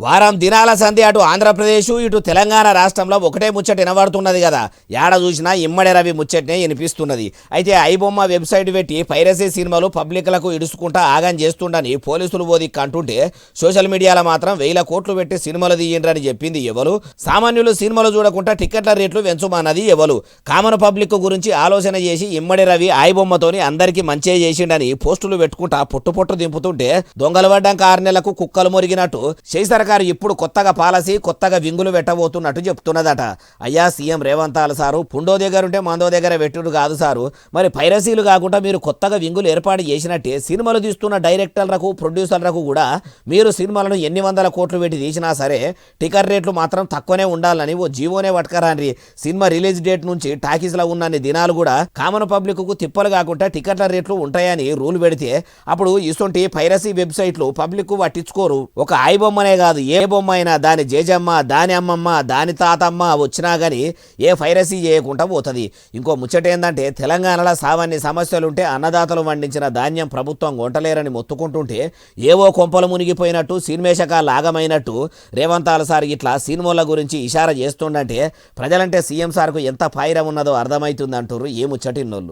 వారం దినాల సంధి అటు ఆంధ్రప్రదేశ్ ఇటు తెలంగాణ రాష్ట్రంలో ఒకటే ముచ్చట వినబడుతున్నది కదా. ఏడ చూసినా ఇమ్మడి రవి ముచ్చటనే వినిపిస్తున్నది. అయితే ఐబొమ్మ వెబ్సైట్ పెట్టి పైరసీ సినిమాలు పబ్లిక్లకు ఇడుచుకుంటా ఆగం చేస్తుండని పోలీసులు ఓదిక్కు అంటుంటే సోషల్ మీడియాలో మాత్రం 1000 కోట్లు పెట్టి సినిమాలు తీయండ్రని చెప్పింది ఎవరు? సామాన్యులు సినిమాలు చూడకుండా టికెట్ల రేట్లు పెంచుమన్నది ఎవరు? కామన్ పబ్లిక్ గురించి ఆలోచన చేసి ఇమ్మడి రవి ఐబొమ్మతోని అందరికీ మంచే చేసిండని పోస్టులు పెట్టుకుంటా పొట్టు దింపుతుంటే దొంగలు పడ్డాక 6 నెలలకు కుక్కలు మొరిగినట్టు సర్కారు ఇప్పుడు కొత్తగా పాలసీ కొత్తగా వింగులు పెట్టబోతున్నట్టు చెప్తున్నదట. అయ్యా సీఎం రేవంత్ సారు, పుండో దగ్గర ఉంటే మందో దగ్గర పెట్టుడు కాదు సారు. మరి పైరసీలు కాకుండా మీరు కొత్తగా వింగులు ఏర్పాటు చేసినట్టే సినిమాలు తీస్తున్న డైరెక్టర్లకు ప్రొడ్యూసర్లకు కూడా మీరు సినిమాలను ఎన్ని వందల కోట్లు పెట్టి తీసినా సరే టికెట్ రేట్లు మాత్రం తక్కువనే ఉండాలని ఓ జీవోనే పట్టుకరాండ్రి. సినిమా రిలీజ్ డేట్ నుంచి టాకీస్లో ఉన్నన్ని దినాలు కూడా కామన్ పబ్లిక్కు తిప్పలు కాకుండా టికెట్ల రేట్లు ఉంటాయని రూల్ పెడితే అప్పుడు ఇటువంటి పైరసీ వెబ్సైట్లు పబ్లిక్ పట్టించుకోరు. ఒక ఐబొమ్మనే కాదు, ఏ బొమ్మ అయినా దాని జేజమ్మ, దాని అమ్మమ్మ, దాని తాతమ్మ వచ్చినా గానీ ఏ పైరసీ చేయకుండా పోతుంది. ఇంకో ముచ్చట ఏంటంటే తెలంగాణలో సామాన్య సమస్యలుంటే అన్నదాతలు పండించిన ధాన్యం ప్రభుత్వం కొంటలేరని మొత్తుకుంటుంటే ఏవో కొంపలు మునిగిపోయినట్టు సినిమేషక లాగమైనట్టు రేవంత్ సార్ ఇట్లా సినిమాల గురించి ఇషారా చేస్తుండంటే ప్రజలంటే సీఎం సార్కు ఎంత పాయిరం ఉన్నదో అర్థమవుతుంది అంటారు ఏ ముచ్చటిన్నోళ్ళు.